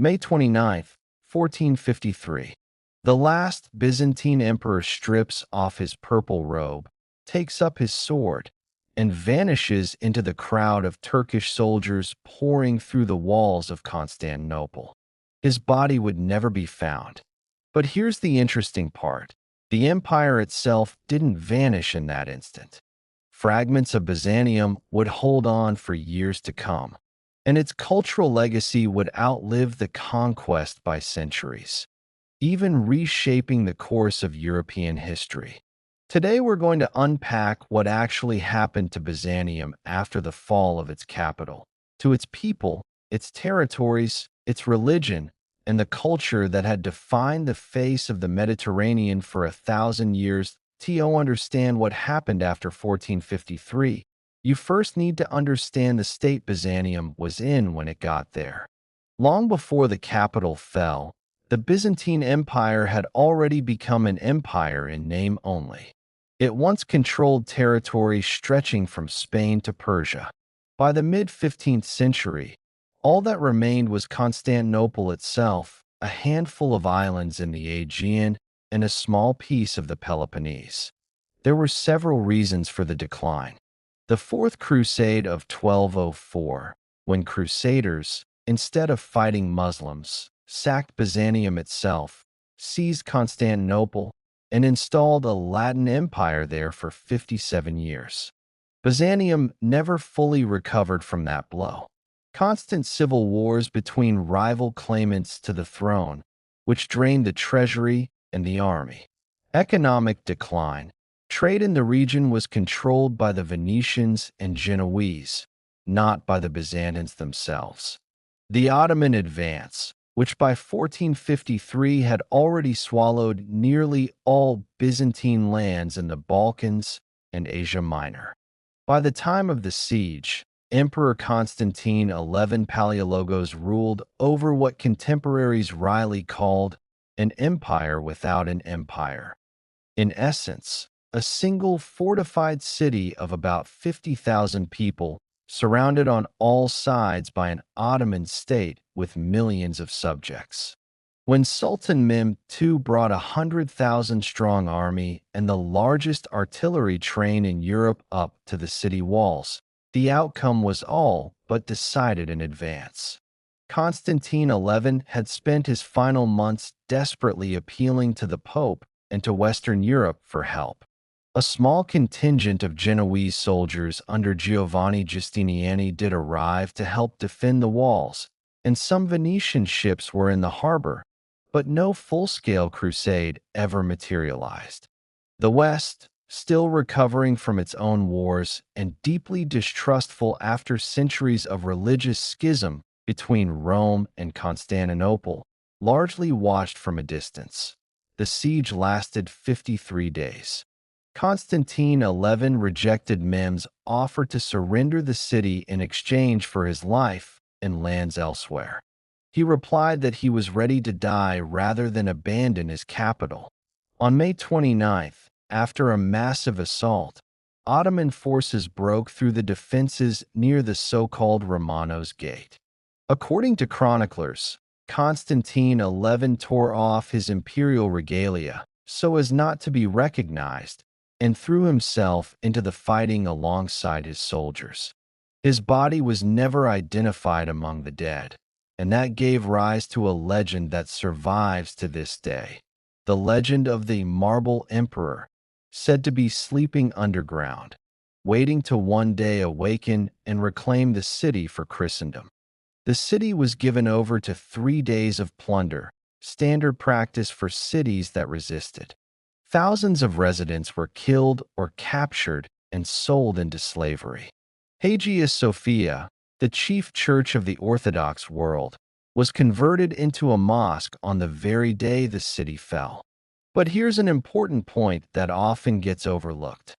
May 29, 1453. The last Byzantine emperor strips off his purple robe, takes up his sword, and vanishes into the crowd of Turkish soldiers pouring through the walls of Constantinople. His body would never be found. But here's the interesting part. The empire itself didn't vanish in that instant. Fragments of Byzantium would hold on for years to come, and its cultural legacy would outlive the conquest by centuries, even reshaping the course of European history. Today, we're going to unpack what actually happened to Byzantium after the fall of its capital, to its people, its territories, its religion, and the culture that had defined the face of the Mediterranean for 1,000 years. To understand what happened after 1453, you first need to understand the state Byzantium was in when it got there. Long before the capital fell, the Byzantine Empire had already become an empire in name only. It once controlled territory stretching from Spain to Persia. By the mid-15th century, all that remained was Constantinople itself, a handful of islands in the Aegean, and a small piece of the Peloponnese. There were several reasons for the decline. The Fourth Crusade of 1204, when Crusaders, instead of fighting Muslims, sacked Byzantium itself, seized Constantinople, and installed a Latin empire there for 57 years. Byzantium never fully recovered from that blow. Constant civil wars between rival claimants to the throne, which drained the treasury and the army. Economic decline. Trade in the region was controlled by the Venetians and Genoese, not by the Byzantines themselves. The Ottoman advance, which by 1453 had already swallowed nearly all Byzantine lands in the Balkans and Asia Minor. By the time of the siege, Emperor Constantine XI Palaiologos ruled over what contemporaries wryly called an empire without an empire. In essence, a single fortified city of about 50,000 people, surrounded on all sides by an Ottoman state with millions of subjects. When Sultan Mehmed II brought a 100,000-strong army and the largest artillery train in Europe up to the city walls, the outcome was all but decided in advance. Constantine XI had spent his final months desperately appealing to the Pope and to Western Europe for help. A small contingent of Genoese soldiers under Giovanni Giustiniani did arrive to help defend the walls, and some Venetian ships were in the harbor, but no full-scale crusade ever materialized. The West, still recovering from its own wars and deeply distrustful after centuries of religious schism between Rome and Constantinople, largely watched from a distance. The siege lasted 53 days. Constantine XI rejected Mehmed's offer to surrender the city in exchange for his life and lands elsewhere. He replied that he was ready to die rather than abandon his capital. On May 29th, after a massive assault, Ottoman forces broke through the defenses near the so-called Romanos Gate. According to chroniclers, Constantine XI tore off his imperial regalia so as not to be recognized and threw himself into the fighting alongside his soldiers. His body was never identified among the dead, and that gave rise to a legend that survives to this day. The legend of the Marble Emperor, said to be sleeping underground, waiting to one day awaken and reclaim the city for Christendom. The city was given over to 3 days of plunder, standard practice for cities that resisted. Thousands of residents were killed or captured and sold into slavery. Hagia Sophia, the chief church of the Orthodox world, was converted into a mosque on the very day the city fell. But here's an important point that often gets overlooked.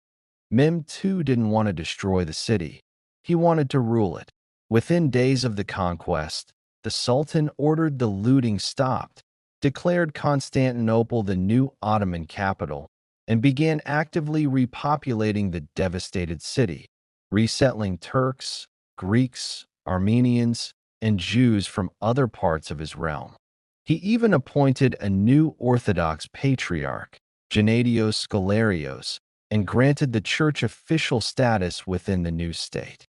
Mehmed II didn't want to destroy the city. He wanted to rule it. Within days of the conquest, the Sultan ordered the looting stopped, declared Constantinople the new Ottoman capital, and began actively repopulating the devastated city, resettling Turks, Greeks, Armenians, and Jews from other parts of his realm. He even appointed a new Orthodox patriarch, Gennadios Scholarios, and granted the church official status within the new state.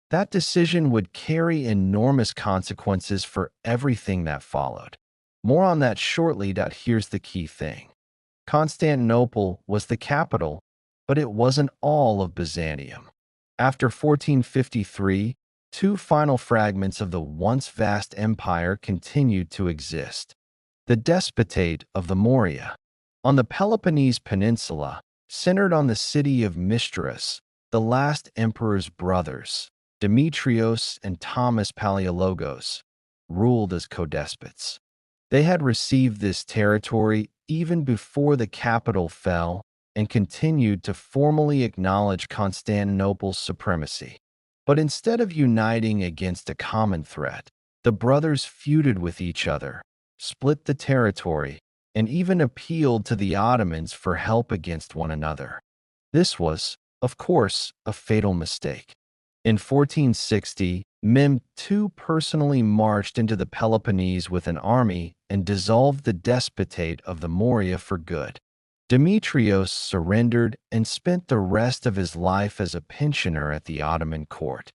That decision would carry enormous consequences for everything that followed. More on that shortly. Here's the key thing. Constantinople was the capital, but it wasn't all of Byzantium. After 1453, two final fragments of the once vast empire continued to exist. The Despotate of the Morea, on the Peloponnese Peninsula, centered on the city of Mistras, the last emperor's brothers, Demetrios and Thomas Palaiologos, ruled as co-despots. They had received this territory even before the capital fell and continued to formally acknowledge Constantinople's supremacy. But instead of uniting against a common threat, the brothers feuded with each other, split the territory, and even appealed to the Ottomans for help against one another. This was, of course, a fatal mistake. In 1460, Mehmed II personally marched into the Peloponnese with an army and dissolved the despotate of the Morea for good. Demetrios surrendered and spent the rest of his life as a pensioner at the Ottoman court.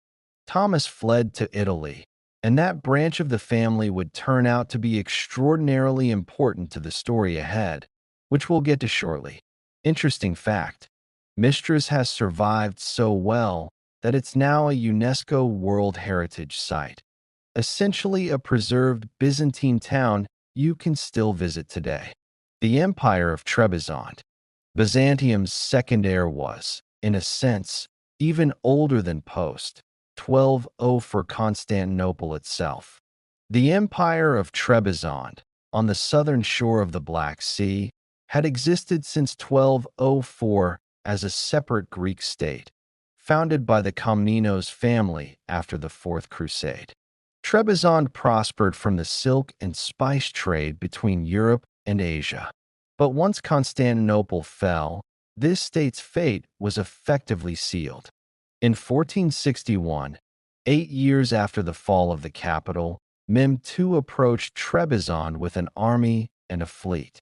Thomas fled to Italy, and that branch of the family would turn out to be extraordinarily important to the story ahead, which we'll get to shortly. Interesting fact, Mistras has survived so well that it's now a UNESCO World Heritage Site, essentially a preserved Byzantine town you can still visit today. The Empire of Trebizond, Byzantium's second heir, was, in a sense, even older than post-1200 for Constantinople itself. The Empire of Trebizond, on the southern shore of the Black Sea, had existed since 1204 as a separate Greek state, founded by the Komnenos family after the Fourth Crusade. Trebizond prospered from the silk and spice trade between Europe and Asia. But once Constantinople fell, this state's fate was effectively sealed. In 1461, 8 years after the fall of the capital, Mehmed II approached Trebizond with an army and a fleet.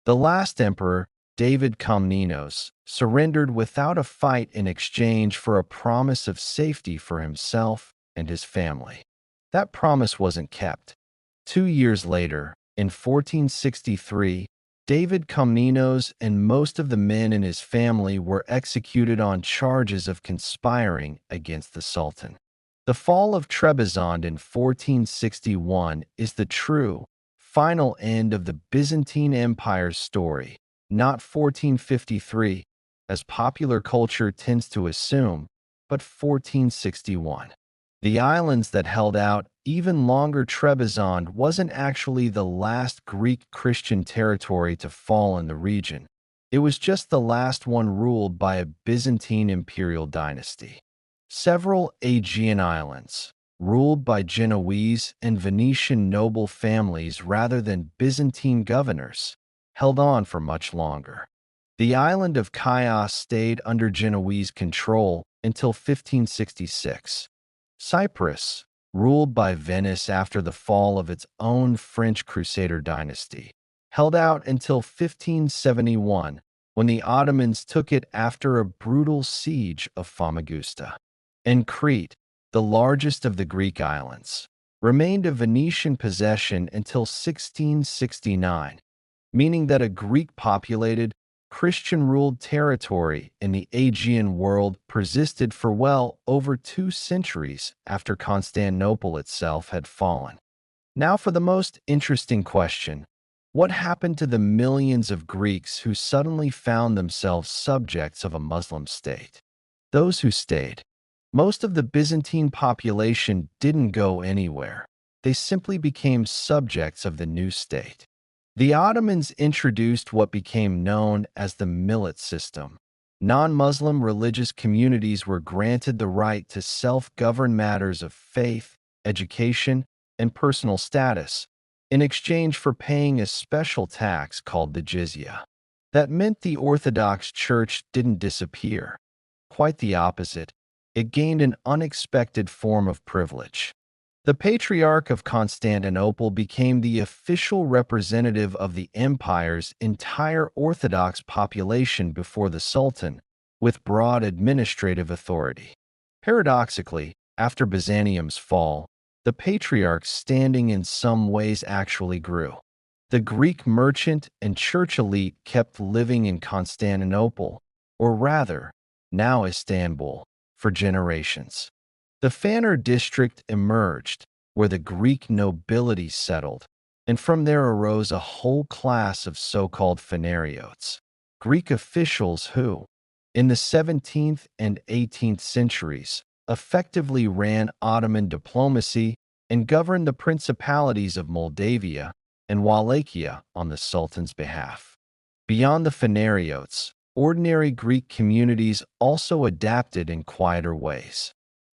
The last emperor, David Komnenos, surrendered without a fight in exchange for a promise of safety for himself and his family. That promise wasn't kept. 2 years later, in 1463, David Komnenos and most of the men in his family were executed on charges of conspiring against the Sultan. The fall of Trebizond in 1461 is the true, final end of the Byzantine Empire's story, not 1453, as popular culture tends to assume, but 1461. The islands that held out even longer. Trebizond wasn't actually the last Greek Christian territory to fall in the region. It was just the last one ruled by a Byzantine imperial dynasty. Several Aegean islands, ruled by Genoese and Venetian noble families rather than Byzantine governors, held on for much longer. The island of Chios stayed under Genoese control until 1566. Cyprus, ruled by Venice after the fall of its own French Crusader dynasty, held out until 1571, when the Ottomans took it after a brutal siege of Famagusta. And Crete, the largest of the Greek islands, remained a Venetian possession until 1669, meaning that a Greek-populated, Christian-ruled territory in the Aegean world persisted for well over 2 centuries after Constantinople itself had fallen. Now for the most interesting question. What happened to the millions of Greeks who suddenly found themselves subjects of a Muslim state? Those who stayed. Most of the Byzantine population didn't go anywhere. They simply became subjects of the new state. The Ottomans introduced what became known as the millet system. Non-Muslim religious communities were granted the right to self-govern matters of faith, education, and personal status, in exchange for paying a special tax called the jizya. That meant the Orthodox Church didn't disappear. Quite the opposite, it gained an unexpected form of privilege. The Patriarch of Constantinople became the official representative of the empire's entire Orthodox population before the Sultan, with broad administrative authority. Paradoxically, after Byzantium's fall, the Patriarch's standing in some ways actually grew. The Greek merchant and church elite kept living in Constantinople, or rather, now Istanbul, for generations. The Fanner district emerged, where the Greek nobility settled, and from there arose a whole class of so-called Phanariotes, Greek officials who, in the 17th and 18th centuries, effectively ran Ottoman diplomacy and governed the principalities of Moldavia and Wallachia on the Sultan's behalf. Beyond the Phanariotes, ordinary Greek communities also adapted in quieter ways.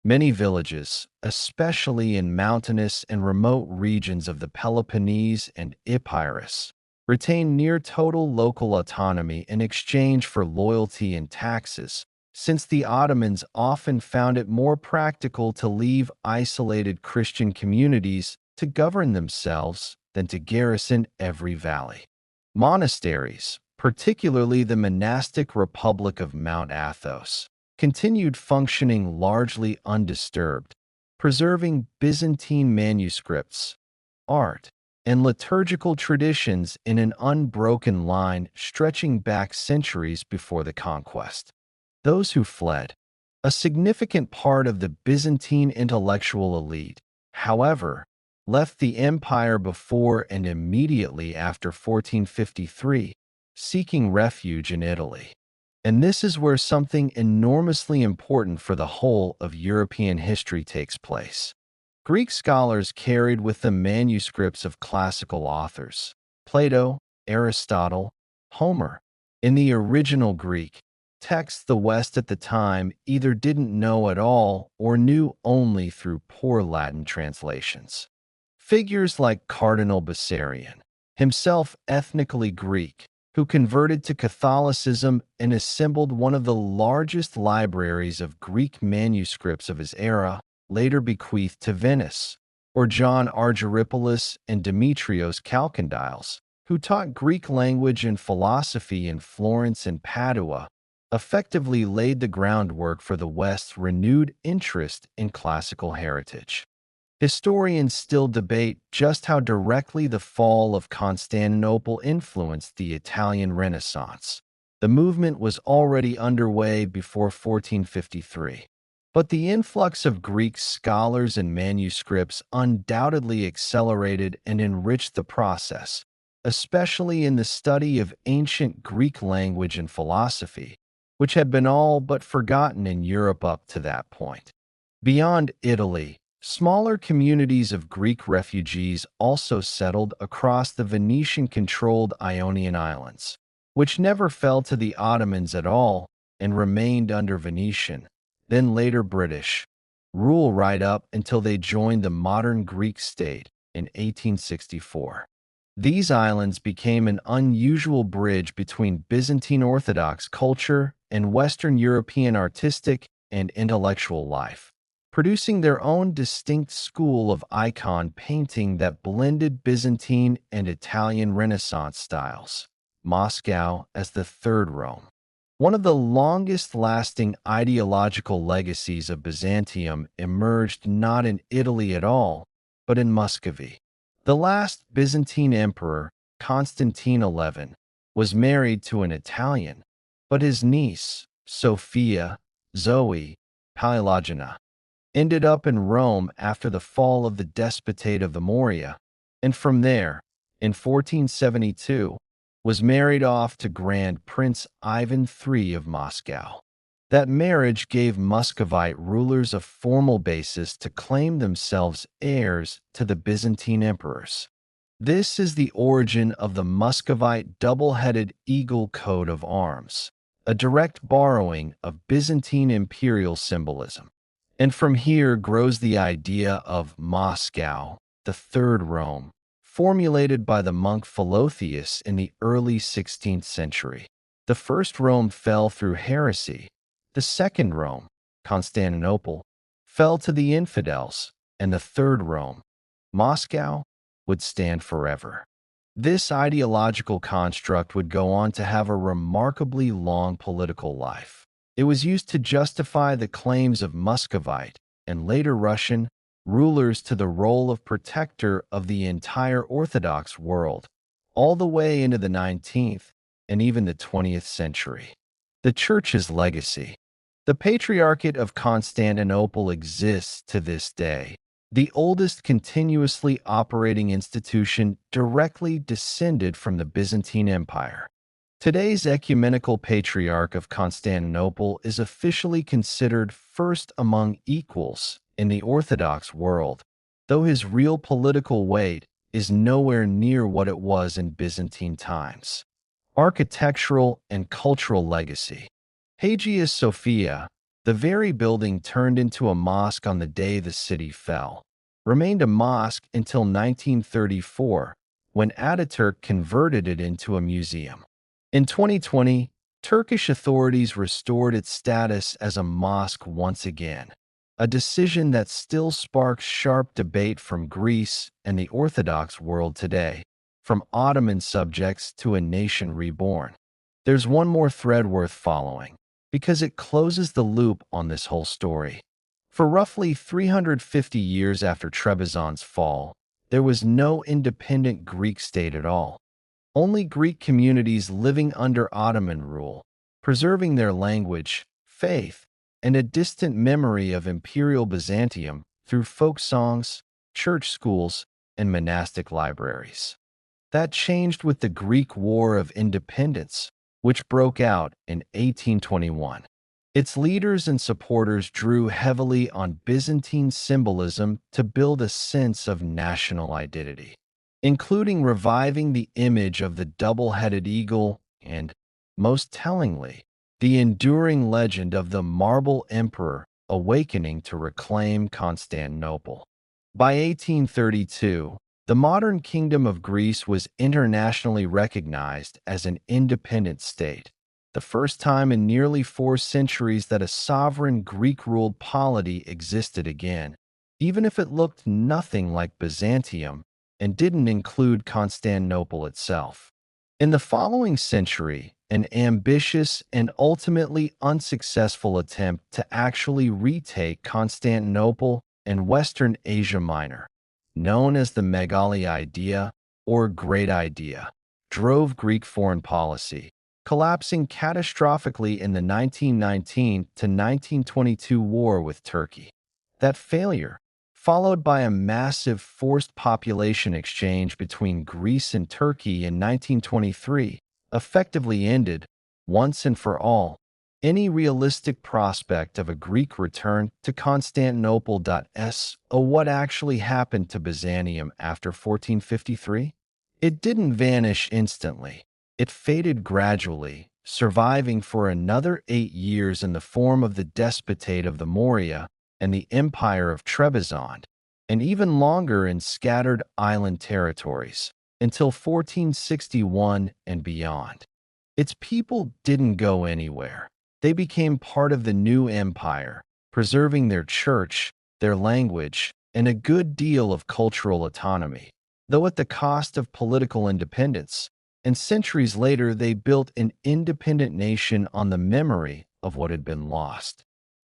Many villages, especially in mountainous and remote regions of the Peloponnese and Epirus, retained near total local autonomy in exchange for loyalty and taxes, since the Ottomans often found it more practical to leave isolated Christian communities to govern themselves than to garrison every valley. Monasteries, particularly the monastic Republic of Mount Athos, continued functioning largely undisturbed, preserving Byzantine manuscripts, art, and liturgical traditions in an unbroken line stretching back centuries before the conquest. Those who fled, a significant part of the Byzantine intellectual elite, however, left the empire before and immediately after 1453, seeking refuge in Italy. And this is where something enormously important for the whole of European history takes place. Greek scholars carried with them manuscripts of classical authors, Plato, Aristotle, Homer. In the original Greek, texts the West at the time either didn't know at all or knew only through poor Latin translations. Figures like Cardinal Bessarion, himself ethnically Greek, who converted to Catholicism and assembled one of the largest libraries of Greek manuscripts of his era, later bequeathed to Venice, or John Argyropoulos and Demetrios Chalcondyles, who taught Greek language and philosophy in Florence and Padua, effectively laid the groundwork for the West's renewed interest in classical heritage. Historians still debate just how directly the fall of Constantinople influenced the Italian Renaissance. The movement was already underway before 1453, but the influx of Greek scholars and manuscripts undoubtedly accelerated and enriched the process, especially in the study of ancient Greek language and philosophy, which had been all but forgotten in Europe up to that point. Beyond Italy, smaller communities of Greek refugees also settled across the Venetian-controlled Ionian Islands, which never fell to the Ottomans at all and remained under Venetian, then later British, rule right up until they joined the modern Greek state in 1864. These islands became an unusual bridge between Byzantine Orthodox culture and Western European artistic and intellectual life, producing their own distinct school of icon painting that blended Byzantine and Italian Renaissance styles. Moscow as the Third Rome. One of the longest-lasting ideological legacies of Byzantium emerged not in Italy at all, but in Muscovy. The last Byzantine emperor, Constantine XI, was married to an Italian, but his niece, Sophia Zoe Palaeologyna, ended up in Rome after the fall of the Despotate of the Morea, and from there, in 1472, was married off to Grand Prince Ivan III of Moscow. That marriage gave Muscovite rulers a formal basis to claim themselves heirs to the Byzantine emperors. This is the origin of the Muscovite double-headed eagle coat of arms, a direct borrowing of Byzantine imperial symbolism. And from here grows the idea of Moscow, the Third Rome, formulated by the monk Philotheus in the early 16th century. The first Rome fell through heresy. The second Rome, Constantinople, fell to the infidels, and the Third Rome, Moscow, would stand forever. This ideological construct would go on to have a remarkably long political life. It was used to justify the claims of Muscovite and later Russian rulers to the role of protector of the entire Orthodox world, all the way into the 19th and even the 20th century. The Church's legacy. The Patriarchate of Constantinople exists to this day, the oldest continuously operating institution directly descended from the Byzantine Empire. Today's ecumenical Patriarch of Constantinople is officially considered first among equals in the Orthodox world, though his real political weight is nowhere near what it was in Byzantine times. Architectural and cultural legacy. Hagia Sophia, the very building turned into a mosque on the day the city fell, remained a mosque until 1934, when Ataturk converted it into a museum. In 2020, Turkish authorities restored its status as a mosque once again, a decision that still sparks sharp debate from Greece and the Orthodox world today, from Ottoman subjects to a nation reborn. There's one more thread worth following, because it closes the loop on this whole story. For roughly 350 years after Trebizond's fall, there was no independent Greek state at all. Only Greek communities living under Ottoman rule, preserving their language, faith, and a distant memory of imperial Byzantium through folk songs, church schools, and monastic libraries. That changed with the Greek War of Independence, which broke out in 1821. Its leaders and supporters drew heavily on Byzantine symbolism to build a sense of national identity, including reviving the image of the double-headed eagle and, most tellingly, the enduring legend of the Marble Emperor awakening to reclaim Constantinople. By 1832, the modern Kingdom of Greece was internationally recognized as an independent state, the first time in nearly 4 centuries that a sovereign Greek-ruled polity existed again, even if it looked nothing like Byzantium and didn't include Constantinople itself. In the following century, an ambitious and ultimately unsuccessful attempt to actually retake Constantinople and Western Asia Minor, known as the Megali Idea or Great Idea, drove Greek foreign policy, collapsing catastrophically in the 1919 to 1922 war with Turkey. That failure, followed by a massive forced population exchange between Greece and Turkey in 1923, effectively ended, once and for all, any realistic prospect of a Greek return to Constantinople. What actually happened to Byzantium after 1453? It didn't vanish instantly. It faded gradually, surviving for another 8 years in the form of the Despotate of the Morea and the Empire of Trebizond, and even longer in scattered island territories, until 1461 and beyond. Its people didn't go anywhere. They became part of the new empire, preserving their church, their language, and a good deal of cultural autonomy, though at the cost of political independence. And centuries later, they built an independent nation on the memory of what had been lost.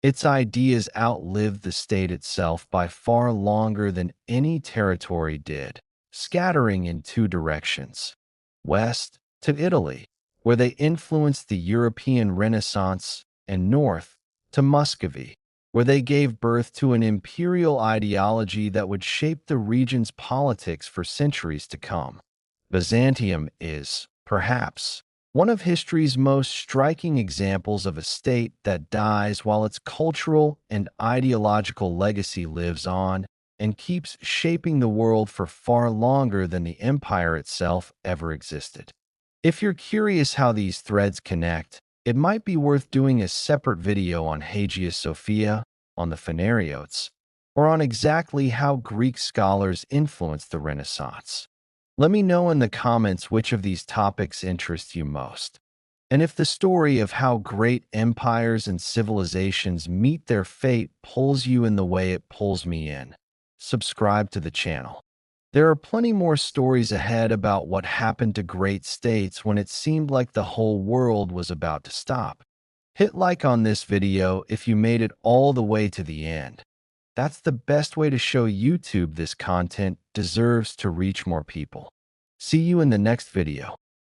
Its ideas outlived the state itself by far longer than any territory did, scattering in 2 directions: west to Italy, where they influenced the European Renaissance, and north to Muscovy, where they gave birth to an imperial ideology that would shape the region's politics for centuries to come. Byzantium is, perhaps, one of history's most striking examples of a state that dies while its cultural and ideological legacy lives on and keeps shaping the world for far longer than the empire itself ever existed. If you're curious how these threads connect, it might be worth doing a separate video on Hagia Sophia, on the Phanariotes, or on exactly how Greek scholars influenced the Renaissance. Let me know in the comments which of these topics interest you most, and if the story of how great empires and civilizations meet their fate pulls you in the way it pulls me in. subscribe to the channel. There are plenty more stories ahead about what happened to great states when it seemed like the whole world was about to stop. Hit like on this video if you made it all the way to the end. That's the best way to show YouTube this content deserves to reach more people. See you in the next video.